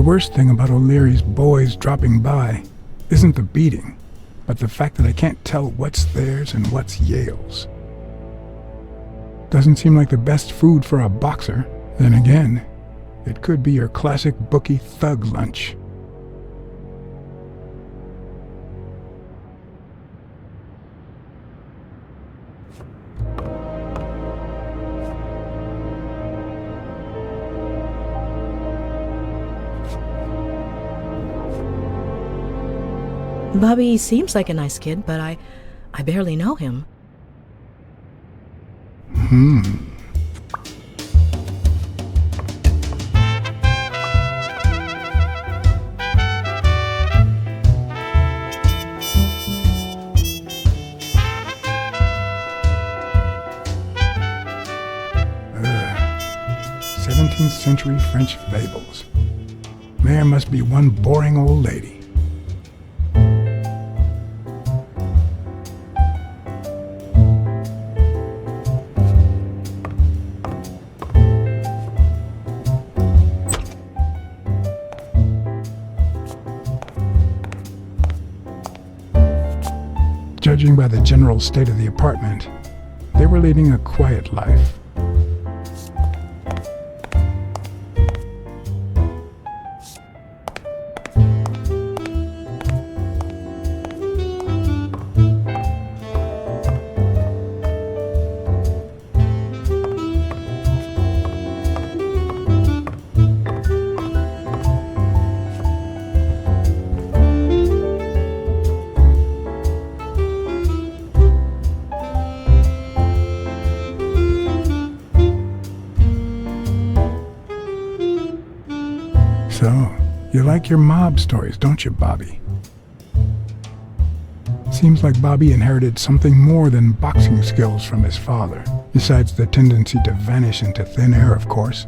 worst thing about O'Leary's boys dropping by isn't the beating, but the fact that I can't tell what's theirs and what's Yale's. Doesn't seem like the best food for a boxer. Then again, it could be your classic bookie thug lunch. Bobby seems like a nice kid, but I barely know him. 17th century French fables. There must be one boring old lady. Judging by the general state of the apartment, they were leading a quiet life. So, you like your mob stories, don't you, Bobby? Seems like Bobby inherited something more than boxing skills from his father, besides the tendency to vanish into thin air, of course.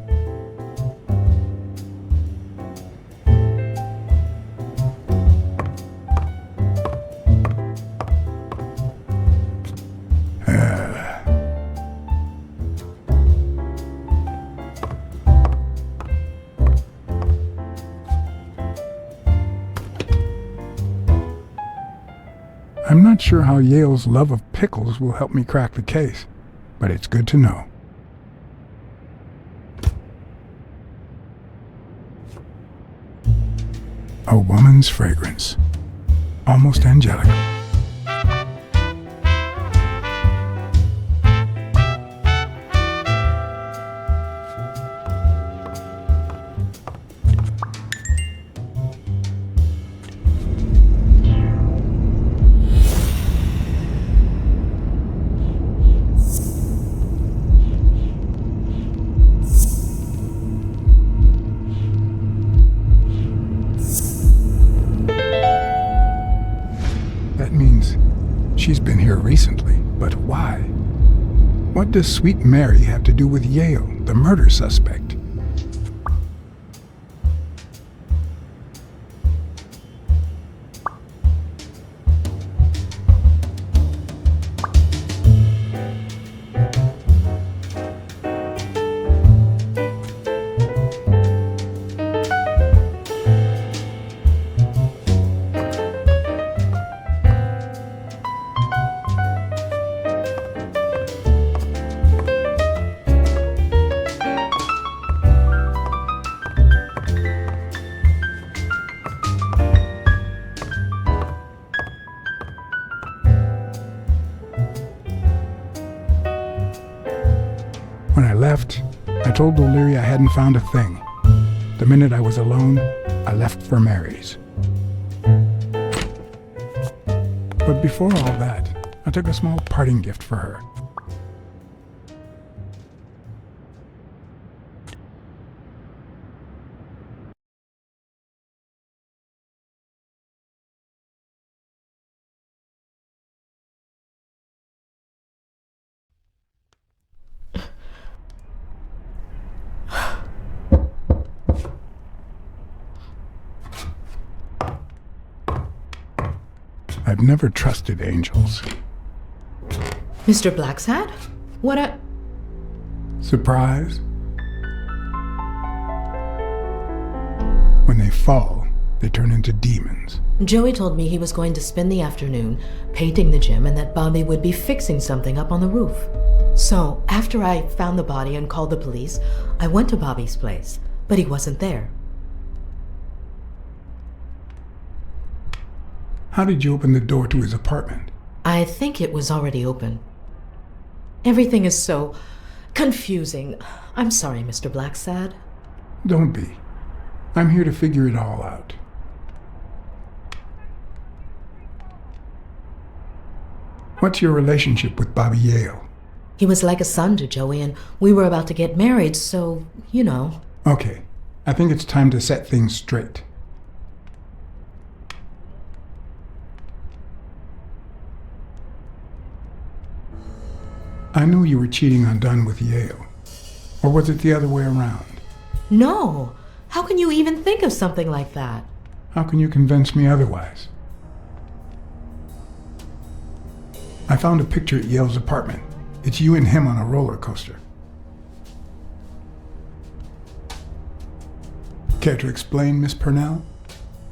I'm not sure how Yale's love of pickles will help me crack the case, but it's good to know. A woman's fragrance. Almost angelic. That means she's been here recently, but why? What does Sweet Mary have to do with Yale, the murder suspect? When I left, I told O'Leary I hadn't found a thing. The minute I was alone, I left for Mary's. But before all that, I took a small parting gift for her. I've never trusted angels. Mr. Blacksad? What a... Surprise? When they fall, they turn into demons. Joey told me he was going to spend the afternoon painting the gym and that Bobby would be fixing something up on the roof. So, after I found the body and called the police, I went to Bobby's place, but he wasn't there. How did you open the door to his apartment? I think it was already open. Everything is so confusing. I'm sorry, Mr. Blacksad. Don't be. I'm here to figure it all out. What's your relationship with Bobby Yale? He was like a son to Joey, and we were about to get married, so, you know. Okay, I think it's time to set things straight. I knew you were cheating on Dunn with Yale. Or was it the other way around? No! How can you even think of something like that? How can you convince me otherwise? I found a picture at Yale's apartment. It's you and him on a roller coaster. Care to explain, Miss Purnell?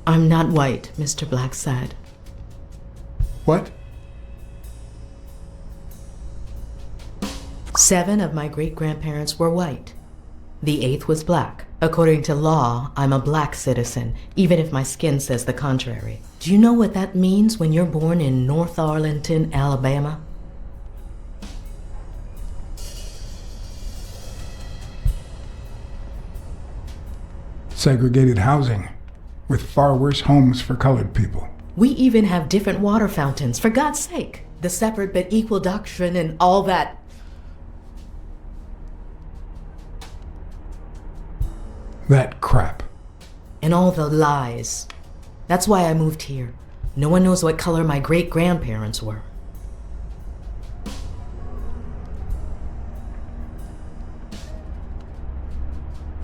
I'm not white, Mr. Blacksad. What? 7 of my great-grandparents were white. The 8th was black. According to law, I'm a black citizen, even if my skin says the contrary. Do you know what that means when you're born in North Arlington, Alabama? Segregated housing, with far worse homes for colored people. We even have different water fountains, for God's sake. The separate but equal doctrine and all that. That crap. And all the lies. That's why I moved here. No one knows what color my great-grandparents were.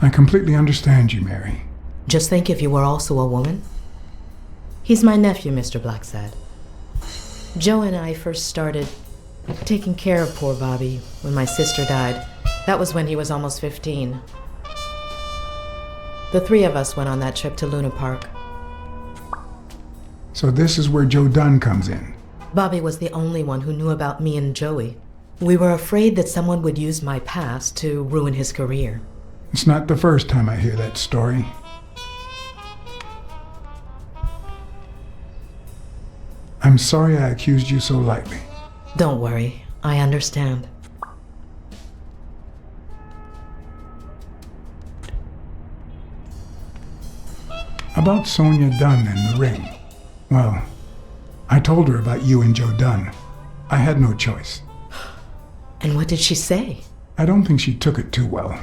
I completely understand you, Mary. Just think if you were also a woman. He's my nephew, Mr. Blacksad. Joe and I first started taking care of poor Bobby when my sister died. That was when he was almost 15. The 3 of us went on that trip to Luna Park. So this is where Joe Dunn comes in. Bobby was the only one who knew about me and Joey. We were afraid that someone would use my past to ruin his career. It's not the first time I hear that story. I'm sorry I accused you so lightly. Don't worry, I understand. About Sonia Dunn and the ring. Well, I told her about you and Joe Dunn. I had no choice. And what did she say? I don't think she took it too well,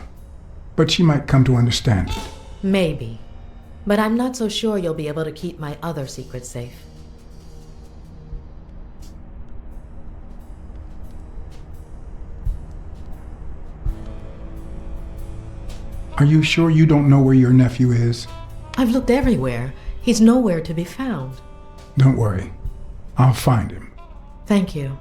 but she might come to understand it. Maybe. But I'm not so sure you'll be able to keep my other secret safe. Are you sure you don't know where your nephew is? I've looked everywhere. He's nowhere to be found. Don't worry. I'll find him. Thank you.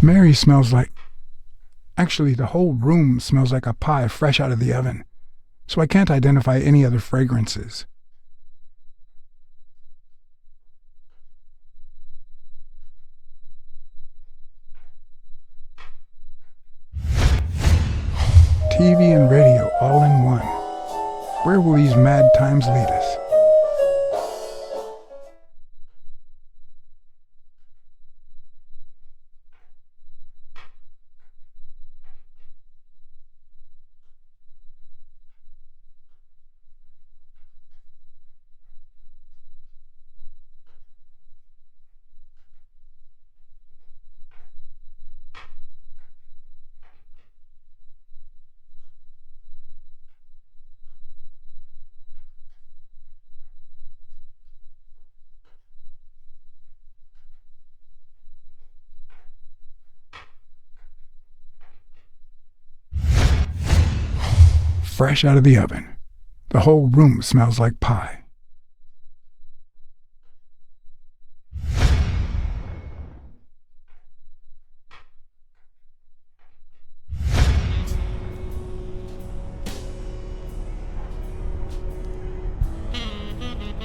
Mary smells like... Actually, the whole room smells like a pie fresh out of the oven, so I can't identify any other fragrances. TV and radio all in one. Where will these mad times lead us? fresh out of the oven. The whole room smells like pie.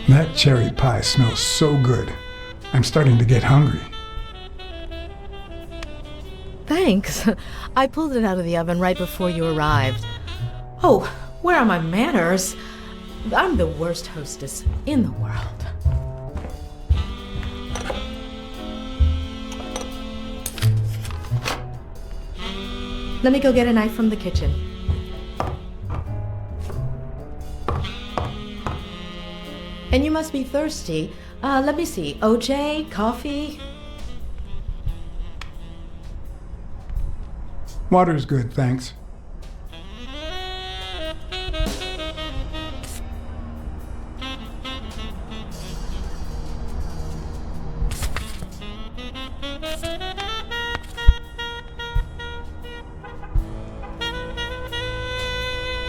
That cherry pie smells so good. I'm starting to get hungry. Thanks. I pulled it out of the oven right before you arrived. Oh, where are my manners? I'm the worst hostess in the world. Let me go get a knife from the kitchen. And you must be thirsty. Let me see. OJ? Coffee? Water's good, thanks.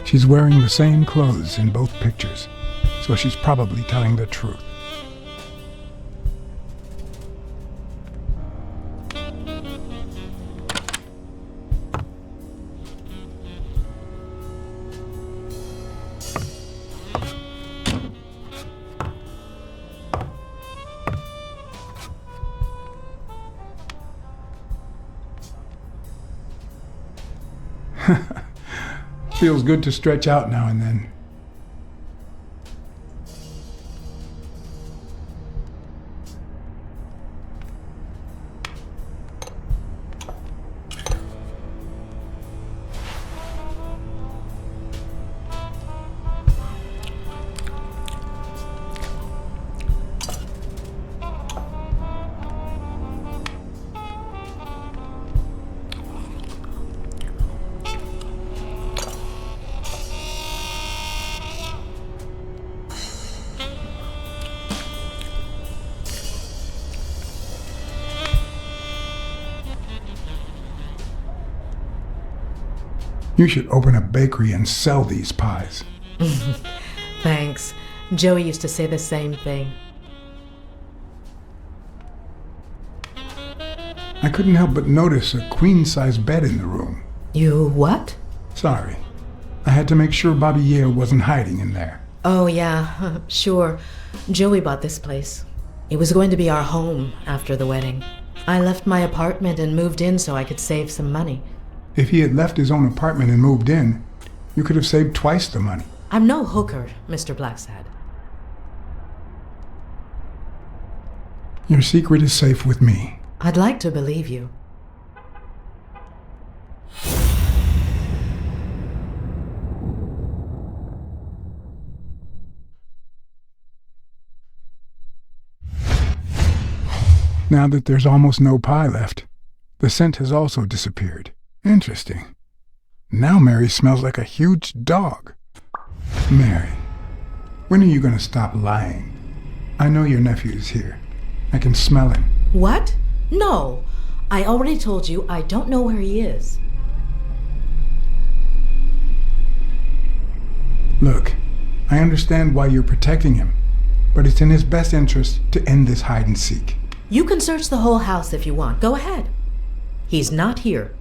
She's wearing the same clothes in both pictures, so she's probably telling the truth. Feels good to stretch out now and then. You should open a bakery and sell these pies. Thanks. Joey used to say the same thing. I couldn't help but notice a queen-size bed in the room. You what? Sorry. I had to make sure Bobby Yale wasn't hiding in there. Oh, yeah, sure. Joey bought this place. It was going to be our home after the wedding. I left my apartment and moved in so I could save some money. If he had left his own apartment and moved in, you could have saved twice the money. I'm no hooker, Mr. Blacksad. Your secret is safe with me. I'd like to believe you. Now that there's almost no pie left, the scent has also disappeared. Interesting. Now Mary smells like a huge dog. Mary, when are you going to stop lying? I know your nephew is here. I can smell him. What? No. I already told you I don't know where he is. Look, I understand why you're protecting him, but it's in his best interest to end this hide and seek. You can search the whole house if you want. Go ahead. He's not here.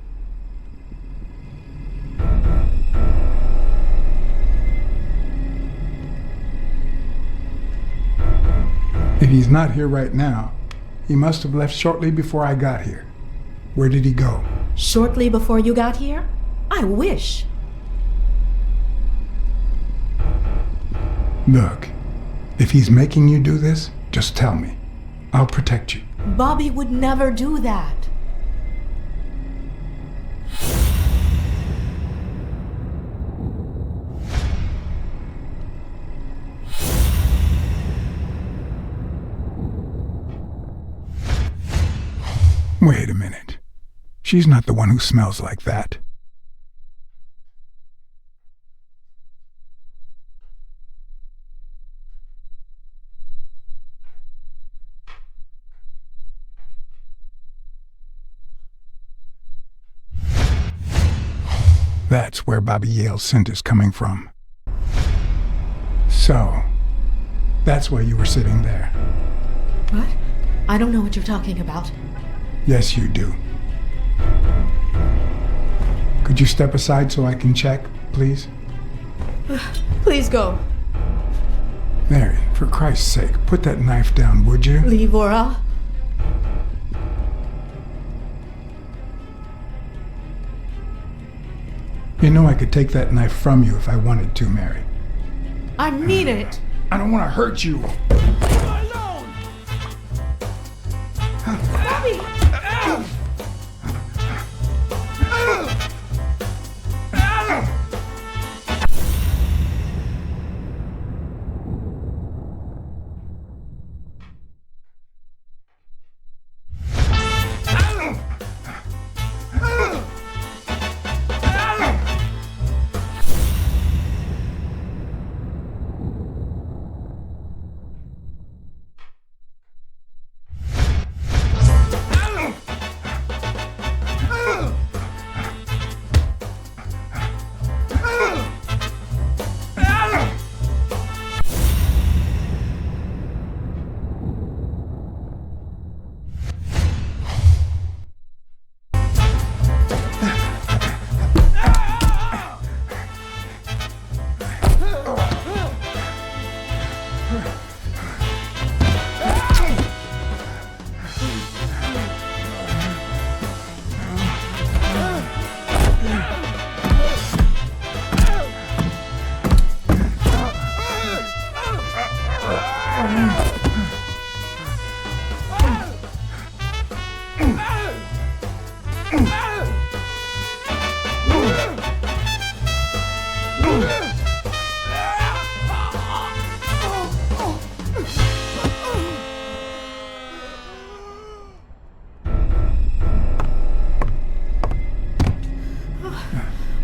If he's not here right now, he must have left shortly before I got here. Where did he go? Shortly before you got here? I wish. Look, if he's making you do this, just tell me. I'll protect you. Bobby would never do that. Wait a minute. She's not the one who smells like that. That's where Bobby Yale's scent is coming from. So, that's why you were sitting there. What? I don't know what you're talking about. Yes, you do. Could you step aside so I can check, please? Please go. Mary, for Christ's sake, put that knife down, would you? Livora. You know I could take that knife from you if I wanted to, Mary. I mean it. I don't want to hurt you. Bobby!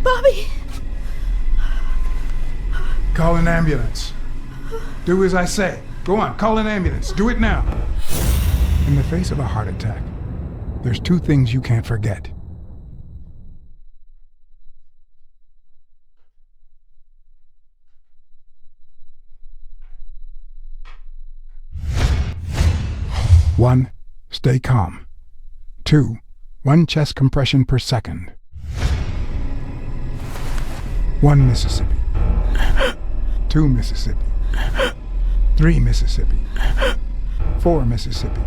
Bobby! Call an ambulance. Do as I say. Go on, call an ambulance. Do it now. In the face of a heart attack, there's two things you can't forget. One, stay calm. Two, 1 chest compression per second. 1 Mississippi. 2 Mississippi. 3 Mississippi. 4 Mississippi.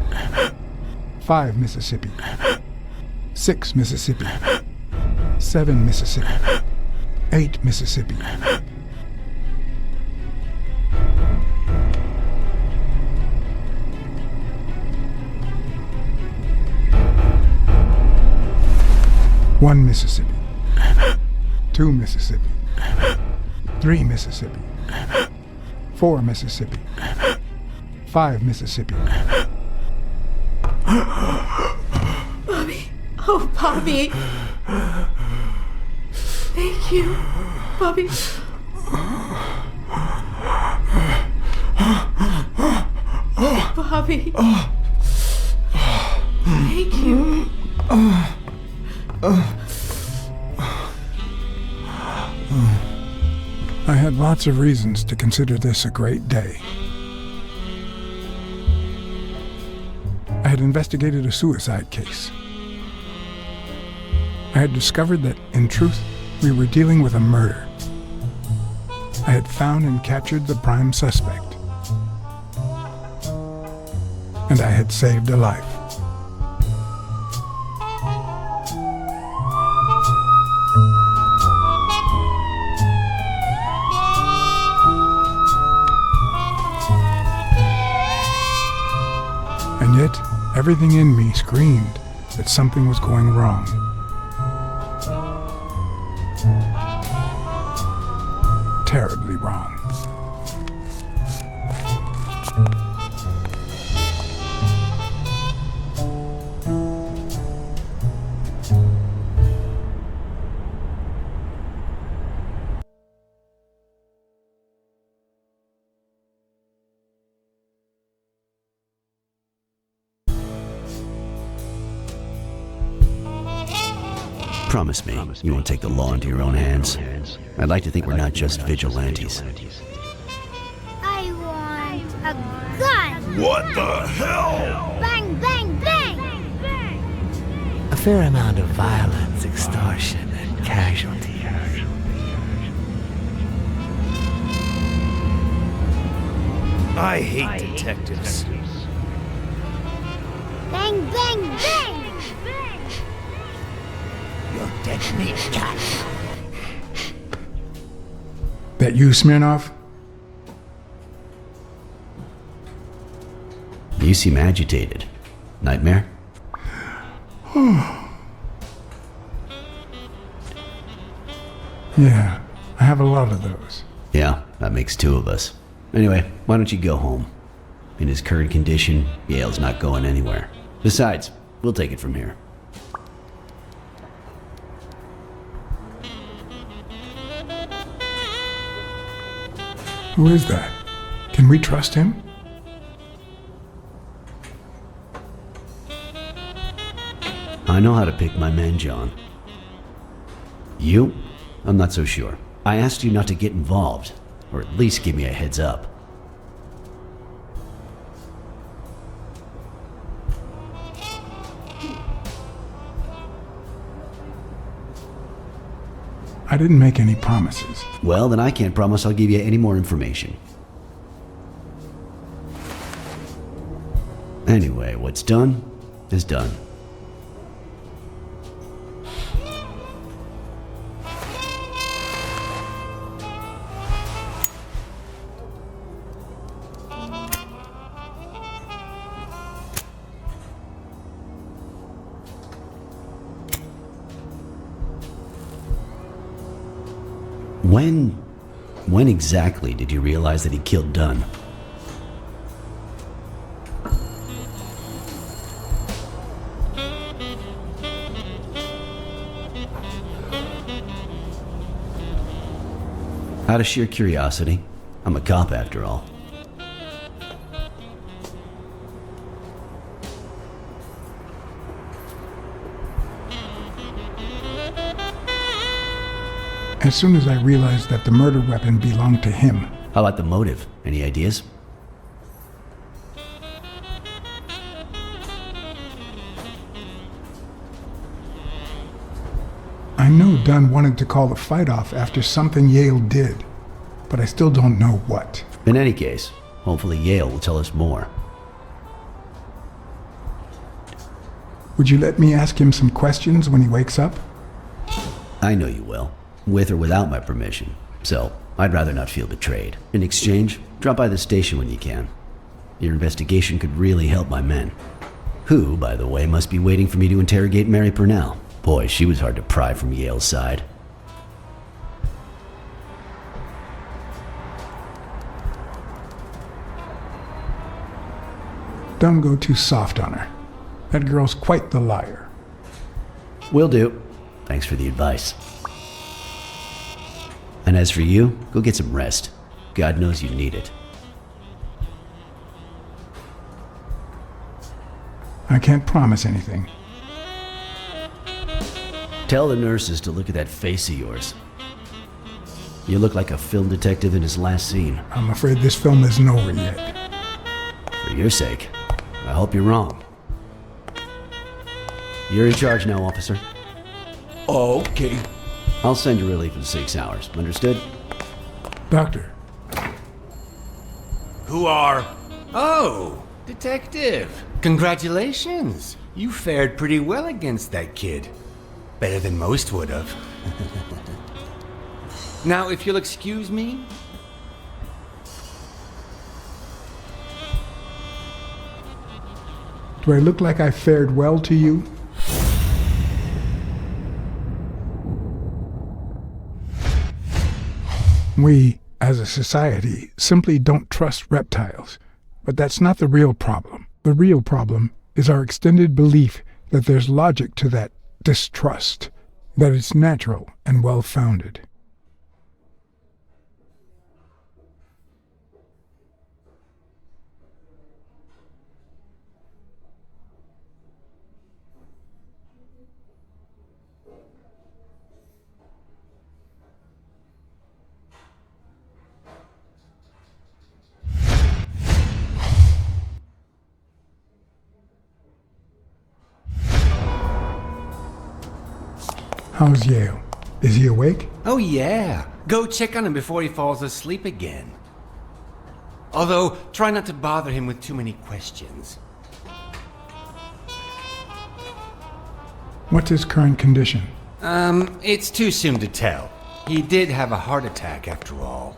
5 Mississippi. 6 Mississippi. 7 Mississippi. 8 Mississippi. One Mississippi. 2 Mississippi. 3 Mississippi. 4 Mississippi. 5 Mississippi. Bobby. Oh, Bobby. Thank you, Bobby. Bobby. Thank you. I had lots of reasons to consider this a great day. I had investigated a suicide case. I had discovered that, in truth, we were dealing with a murder. I had found and captured the prime suspect. And I had saved a life. And yet, everything in me screamed that something was going wrong. Terribly wrong. Promise me you won't take the law into your own hands. I'd like to think we're not just vigilantes. I want a gun! What the hell? Bang, bang, bang! A fair amount of violence, extortion, and casualty. I hate detectives. Bang, bang, bang! Your dead meat cat. That you, Smirnoff? You seem agitated. Nightmare? Yeah, I have a lot of those. Yeah, that makes two of us. Anyway, why don't you go home? In his current condition, Yale's not going anywhere. Besides, we'll take it from here. Who is that? Can we trust him? I know how to pick my men, John. You? I'm not so sure. I asked you not to get involved, or at least give me a heads up. I didn't make any promises. Well, then I can't promise I'll give you any more information. Anyway, what's done is done. When exactly did you realize that he killed Dunn? Out of sheer curiosity. I'm a cop after all. As soon as I realized that the murder weapon belonged to him. How about the motive? Any ideas? I know Dunn wanted to call the fight off after something Yale did, but I still don't know what. In any case, hopefully Yale will tell us more. Would you let me ask him some questions when he wakes up? I know you will, with or without my permission, so I'd rather not feel betrayed. In exchange, drop by the station when you can. Your investigation could really help my men. Who, by the way, must be waiting for me to interrogate Mary Purnell. Boy, she was hard to pry from Yale's side. Don't go too soft on her. That girl's quite the liar. Will do. Thanks for the advice. And as for you, go get some rest. God knows you need it. I can't promise anything. Tell the nurses to look at that face of yours. You look like a film detective in his last scene. I'm afraid this film isn't over yet. For your sake, I hope you're wrong. You're in charge now, officer. Okay. I'll send you relief in 6 hours. Understood? Doctor, Who are... Oh, detective. Congratulations. You fared pretty well against that kid. Better than most would have. Now, if you'll excuse me. do I look like I fared well to you? We, as a society, simply don't trust reptiles. But that's not the real problem. The real problem is our extended belief that there's logic to that distrust, that it's natural and well-founded. How's Yale? Is he awake? Oh, yeah. Go check on him before he falls asleep again. Although, try not to bother him with too many questions. What's his current condition? It's too soon to tell. He did have a heart attack after all.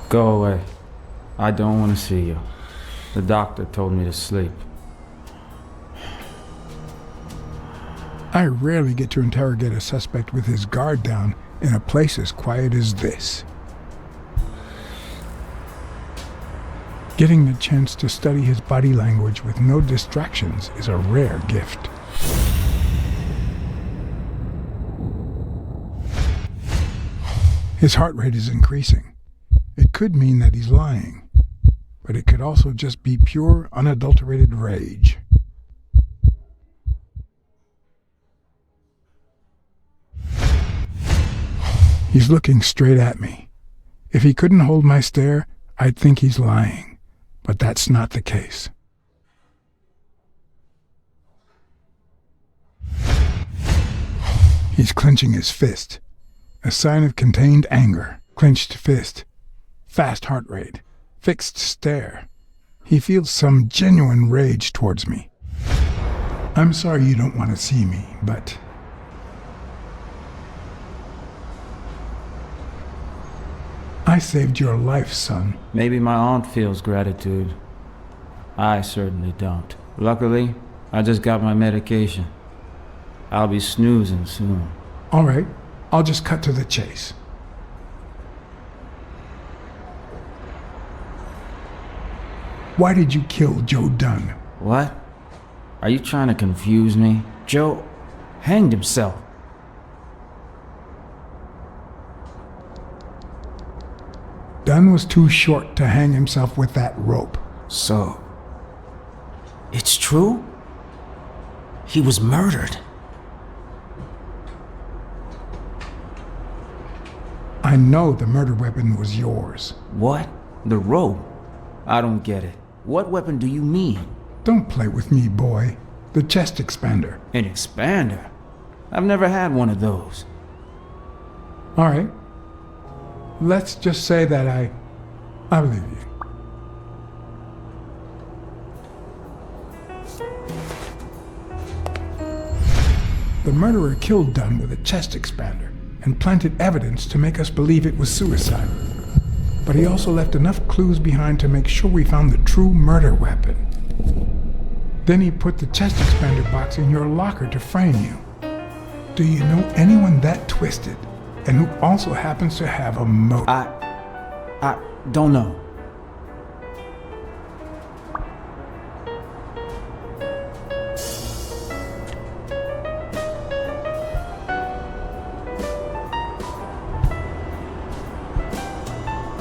Go away. I don't want to see you. The doctor told me to sleep. I rarely get to interrogate a suspect with his guard down in a place as quiet as this. Getting the chance to study his body language with no distractions is a rare gift. His heart rate is increasing. It could mean that he's lying, but it could also just be pure, unadulterated rage. He's looking straight at me. If he couldn't hold my stare, I'd think he's lying, but that's not the case. He's clenching his fist, a sign of contained anger. Clenched fist, fast heart rate, fixed stare. He feels some genuine rage towards me. I'm sorry you don't want to see me, but I saved your life, son. Maybe my aunt feels gratitude. I certainly don't. Luckily, I just got my medication. I'll be snoozing soon. All right, I'll just cut to the chase. Why did you kill Joe Dunn? What? Are you trying to confuse me? Joe hanged himself. Dunn was too short to hang himself with that rope. So, it's true? He was murdered. I know the murder weapon was yours. What? The rope? I don't get it. What weapon do you mean? Don't play with me, boy. The chest expander. An expander? I've never had one of those. All right. Let's just say that I believe you. The murderer killed Dunn with a chest expander and planted evidence to make us believe it was suicide. But he also left enough clues behind to make sure we found the true murder weapon. Then he put the chest expander box in your locker to frame you. Do you know anyone that twisted and who also happens to have a motive? I don't know.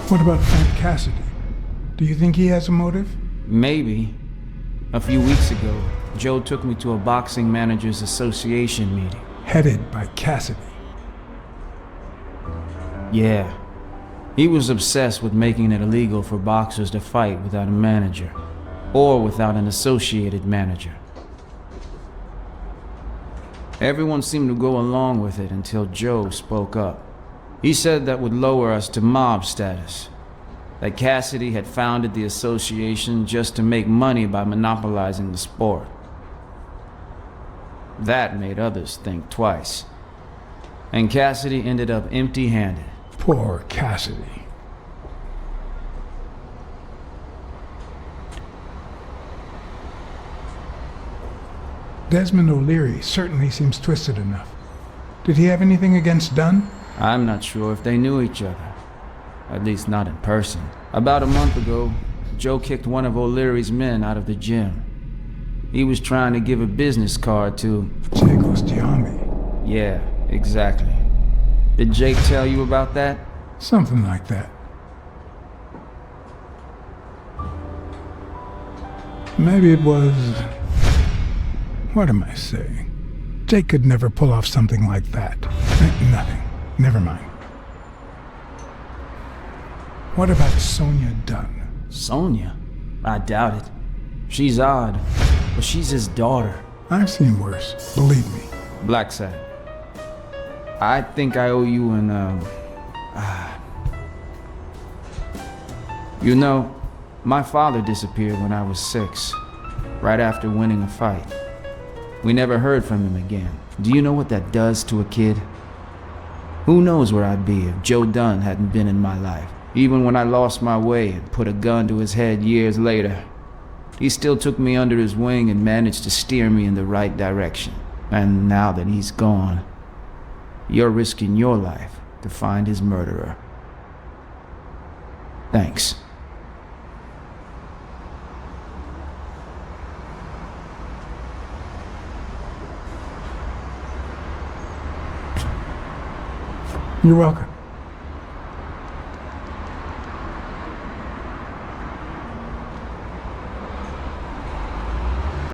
What about Frank Cassidy? Do you think he has a motive? Maybe. A few weeks ago, Joe took me to a boxing managers association meeting. Headed by Cassidy. Yeah. He was obsessed with making it illegal for boxers to fight without a manager, or without an associated manager. Everyone seemed to go along with it until Joe spoke up. He said that would lower us to mob status. That Cassidy had founded the association just to make money by monopolizing the sport. That made others think twice. And Cassidy ended up empty-handed. Poor Cassidy. Desmond O'Leary certainly seems twisted enough. Did he have anything against Dunn? I'm not sure if they knew each other. At least not in person. About a month ago, Joe kicked one of O'Leary's men out of the gym. He was trying to give a business card to... Jake Ostiami. Yeah, exactly. Did Jake tell you about that? Something like that. Maybe it was... What am I saying? Jake could never pull off something like that. Nothing. Never mind. What about Sonia Dunn? Sonia? I doubt it. She's odd, but she's his daughter. I've seen worse, believe me. Blacksad. I think I owe you an, You know, my father disappeared when I was 6, right after winning a fight. We never heard from him again. Do you know what that does to a kid? Who knows where I'd be if Joe Dunn hadn't been in my life. Even when I lost my way and put a gun to his head years later, he still took me under his wing and managed to steer me in the right direction. And now that he's gone, you're risking your life to find his murderer. Thanks. You're welcome.